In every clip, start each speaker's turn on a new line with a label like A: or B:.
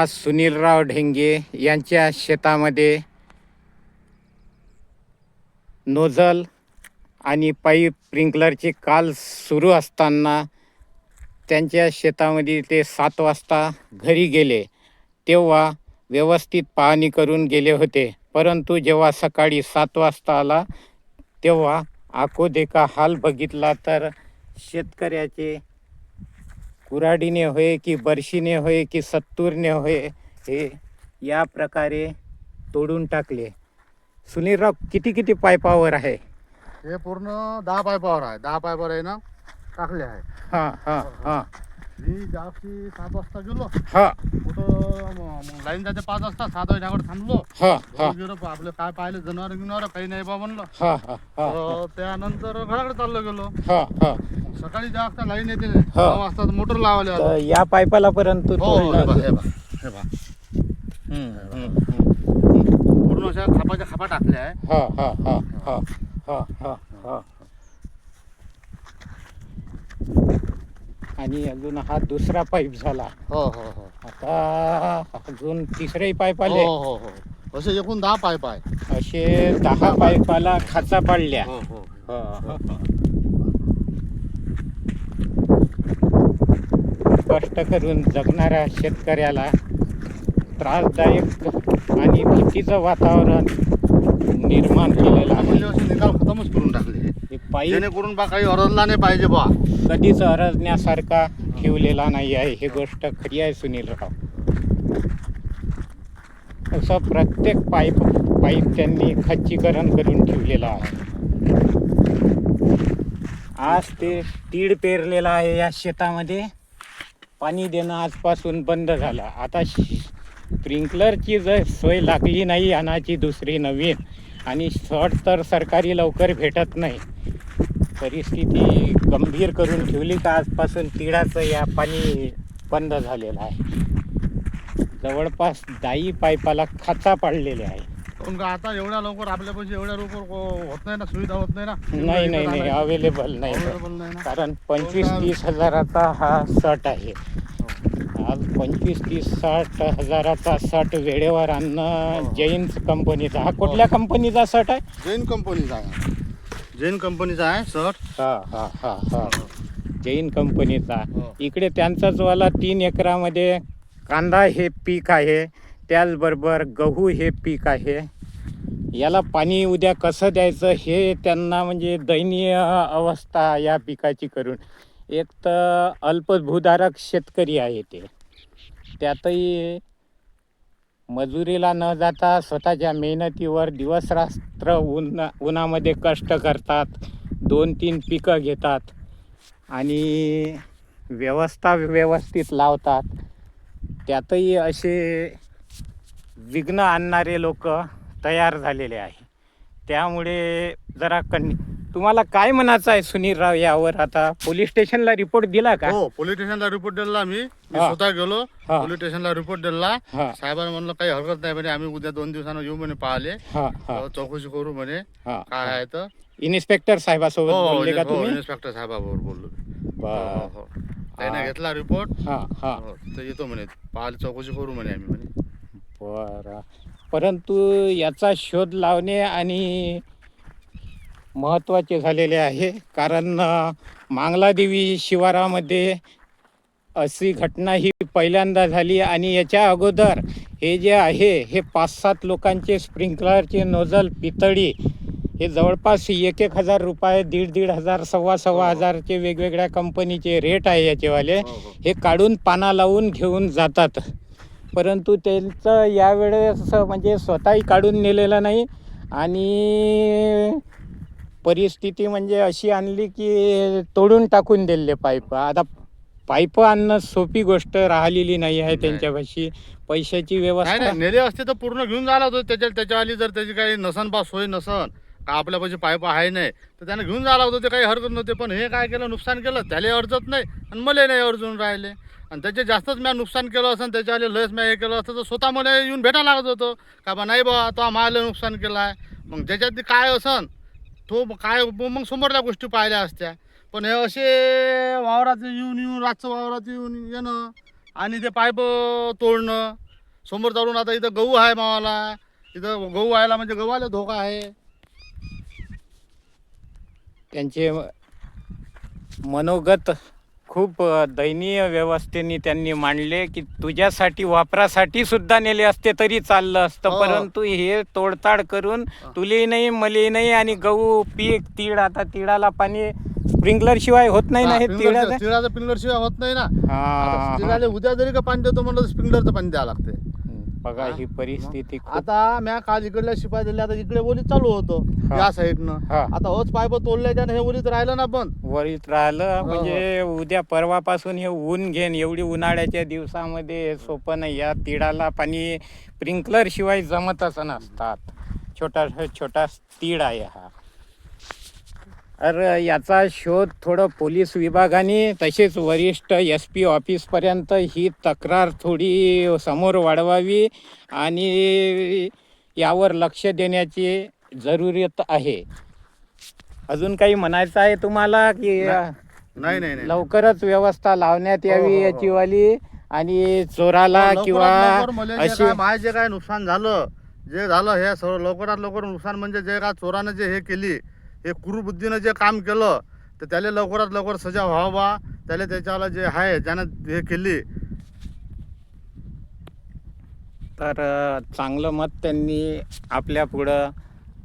A: आज सुनीलराव ढेंगे यांच्या शेतामध्ये नोझल आणि पाईप स्प्रिंकलरचे काल सुरू असताना त्यांच्या शेतामध्ये ते 7 वाजता घरी गेले. तेव्हा व्यवस्थित पाहणी करून गेले होते. परंतु जेव्हा सकाळी 7 वाजता आला तेव्हा आखो देखा हाल बघितला तर शेतकऱ्याचे कुऱ्हाडीने होय की बरशीने होय की सत्तूरने होय हे या प्रकारे तोडून टाकले. सुनीलराव, किती पायपावर आहे?
B: हे पूर्ण 10 पायपावर आहे. 10 पायपावर आहे ना टाकले आहे.
A: हां हां हां
B: मी जास्ती 7 वाजता गेलो.
A: हां
B: कुठं लाईन जाते 5 वाजता. 7 वाजता थांबलो.
A: हां हां
B: गेलो आपलं काय पाहिलं जनावर गिनावर काही नाही बा म्हणलं.
A: हां हां हां
B: त्यानंतर घराकडे चाललो गेलो.
A: हां हां
B: सकाळी 10 वाजता लाईन येते. 6 वाजता मोटर लावायला आलो.
A: तर या पाईपाला परंतु
B: हो हे
A: तोडलं.
B: बा हे बा हे बा पूर्ण अशा खापाच्या खापा टाकल्या आहे.
A: हां हां हां हां हां हां हां आणि अजून हा दुसरा पाईप झाला.
B: हो हो हो
A: आता अजून तिसरे पाईप
B: हो
A: आले.
B: हो हो असे एकूण 10 पाईप आहे.
A: असे 10 पाईपाला खाचा पाडल्या.
B: हो हो
A: कष्ट करून जगणाऱ्या शेतकऱ्याला त्रासदायक आणि भीतीचं वातावरण निर्माण केलेलं आहे.
B: म्हणजे असे निकाल खतमच करून टाकले.
A: हे पाईप
B: जेणेकरून बा काही अरजला नाही पाहिजे बा.
A: कधीच अरजण्यासारखा ठेवलेला नाही आहे. ही गोष्ट खरी आहे सुनीलराव. असं प्रत्येक पाईप त्यांनी खच्चीकरण करून ठेवलेलं आहे. आज ते तीळ पेरलेलं आहे. या शेतामध्ये पाणी देणं आजपासून बंद झालं. आता स्प्रिंकलरची जर सोय लागली नाही आणायची दुसरी नवीन, आणि शॉट तर सरकारी लवकर भेटत नाही. परिस्थिती गंभीर करून ठेवली का आजपासून तिळाचं या पाणी बंद झालेलं आहे. जवळपास 10 पाईपाला खाचा पाडलेले आहे.
B: पण का आता एवढ्या लवकर आपल्यापाशी एवढ्या लवकर होत नाही ना, सुविधा होत नाही ना.
A: नाही अवेलेबल नाही.
B: अवेलेबल नाही ना.
A: कारण 25-30 हजाराचा हा शॉट आहे. आज 25-30 हजाराचा शॉट वेळेवर आणणं जैन कंपनीचा. हा कुठल्या कंपनीचा शॉट आहे?
B: जैन कंपनीचा आहे. जैन कंपनीचा आहे शर्ट.
A: हा हा हा हा जैन कंपनीचा.
B: हो.
A: इकडे त्यांचाच वाला 3 एकरामध्ये कांदा हे पीक आहे. त्याचबरोबर गहू हे पीक आहे. याला पाणी उद्या कसं द्यायचं हे त्यांना म्हणजे दयनीय अवस्था या पिकाची करून. एक तर अल्पभूधारक शेतकरी आहे ते. त्यातही मजुरीला न जाता स्वतःच्या मेहनतीवर दिवसरात्र उन्हामध्ये कष्ट करतात. 2-3 पिकं घेतात आणि व्यवस्थित लावतात. त्यातही असे विघ्न आणणारे लोक तयार झालेले आहे. त्यामुळे जरा तुम्हाला काय म्हणायचं आहे सुनीलराव यावर? आता पोलीस स्टेशनला रिपोर्ट दिला का?
B: हो, पोलीस स्टेशनला रिपोर्ट दिला. मी
A: हा.
B: स्वतः गेलो.
A: हा.
B: पोलीस स्टेशनला रिपोर्ट दिला.
A: हा.
B: साहेबांनी म्हणलं काही हरकत नाही म्हणे, आम्ही उद्या 2 दिवसांना येऊ म्हणे पाहिले.
A: हा हा
B: चौकशी करू म्हणे
A: हा.
B: काय आहे तर.
A: इन्स्पेक्टर साहेबासोबत बोलले का तुम्ही?
B: इन्स्पेक्टर साहेबाबरोबर बोललो.
A: बरं.
B: हो. त्याने घेतला रिपोर्ट.
A: हा हा
B: तर येतो म्हणे, पाहिले चौकशी करू म्हणे आम्ही म्हणे.
A: बरं. परंतु याचा शोध लावणे आणि महत्त्वाचे झालेले आहे. कारण मांगलादेवी शिवारामध्ये अशी घटना ही पहिल्यांदा झाली. आणि याच्या अगोदर हे जे आहे हे 5-7 लोकांचे स्प्रिंकलरचे नोझल पितळी हे जवळपास 1-1 हजार रुपये, 1,500 हजार, 1,1500 हजारचे वेगवेगळ्या कंपनीचे रेट आहे याचेवाले. हे काढून पाना लावून घेऊन जातात. परंतु त्यांचं यावेळेस म्हणजे स्वतःही काढून नेलेलं नाही. आणि परिस्थिती म्हणजे अशी आणली की तोडून टाकून दिले पाईप. आता पाईप आणणं सोपी गोष्ट राहिलेली नाही आहे त्यांच्यापाशी. पैशाची व्यवस्था
B: नाही नेले असते तर पूर्ण घेऊन जायला होतं. त्याच्यावाली जर त्याची काही नसन बा सोय नसन का आपल्यापाशी पाईप आहे नाही तर त्यानं घेऊन जायला होतं. ते काही हरकत नव्हते. पण हे काय केलं, नुकसान केलं. त्याला अर्जत नाही आणि मला नाही अर्जून राहिले. आणि त्याचे जास्तच मी नुकसान केलं असं, त्याच्यावाले लस मी हे केलं असतं तर स्वतः मला येऊन भेटायला लागत होतं का बा नाही बा तो आम्हाला नुकसान केलं आहे. मग ज्याच्यात काय असन तो काय मग समोरल्या गोष्टी पाहिल्या असत्या. पण हे असे वावरात येऊन रातचं वावरात येऊन येणं आणि ते पाईप तोडणं समोर चालून आता इथं गहू आहे मावाला, इथं गहू व्हायला म्हणजे गव्हाला धोका आहे.
A: त्यांचे मनोगत खूप दयनीय व्यवस्थेने त्यांनी मांडले की तुझ्यासाठी वापरासाठी सुद्धा नेले असते तरी चाललं असतं,
B: हो.
A: परंतु हे तोडताड करून तुले नाही मले नाही आणि गहू पीक तीळ, आता तिळाला पाणी स्प्रिंकलर शिवाय होत नाही ना, हे तिळाचं.
B: तिळाचं स्प्रिंकलर शिवाय होत नाही ना.
A: हा,
B: तिळाला उद्या जरी का पाणी देतो म्हणलं स्प्रिंकलरचं पाणी द्यावं लागते.
A: बघा ही परिस्थिती खूप.
B: आता म्या काल इकडल्या शिपाई दिल्या, आता इकडे ओलीत चालू होतो
A: हा.
B: या साईडनं.
A: हा.
B: आता होच पाईप तोडल्याच्यानं हे ओलीत राहिलं ना बंद.
A: वरीत राहिलं म्हणजे उद्या परवापासून हे ऊन घेईन, एवढी उन्हाळ्याच्या दिवसामध्ये सोपं नाही. या तिळाला पाणी स्प्रिंकलर शिवाय जमतच नसतात. छोटा छोटा तीळ आहे हा. अरे याचा शोध थोडं पोलीस विभागाने तसेच वरिष्ठ SP ऑफिसपर्यंत ही तक्रार थोडी समोर वाढवावी आणि यावर लक्ष देण्याची जरूरत आहे. अजून काही म्हणायचं आहे तुम्हाला की
B: नाही नाही नाही.
A: लवकरच व्यवस्था लावण्यात यावी
B: हो, हो, हो.
A: याची वाली, आणि चोराला
B: लवकरात
A: किंवा
B: लवकर मला जे
A: अशी
B: काय माझे जे काय नुकसान झालं, जे झालं हे सर्व लवकरात लवकर नुकसान म्हणजे जे काय चोरानं जे हे केली, हे क्रूरबुद्धीनं जे काम केलं, तर त्याला लवकरात लवकर सजा व्हावा. त्याला त्याच्याला जे आहे ज्यानं हे केली.
A: तर चांगलं मत त्यांनी आपल्या पुढं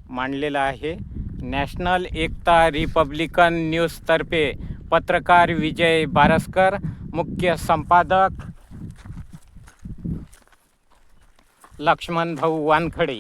A: मांडलेलं आहे. नॅशनल एकता रिपब्लिकन न्यूजतर्फे पत्रकार विजय बारसकर, मुख्य संपादक लक्ष्मण भाऊ वानखडे.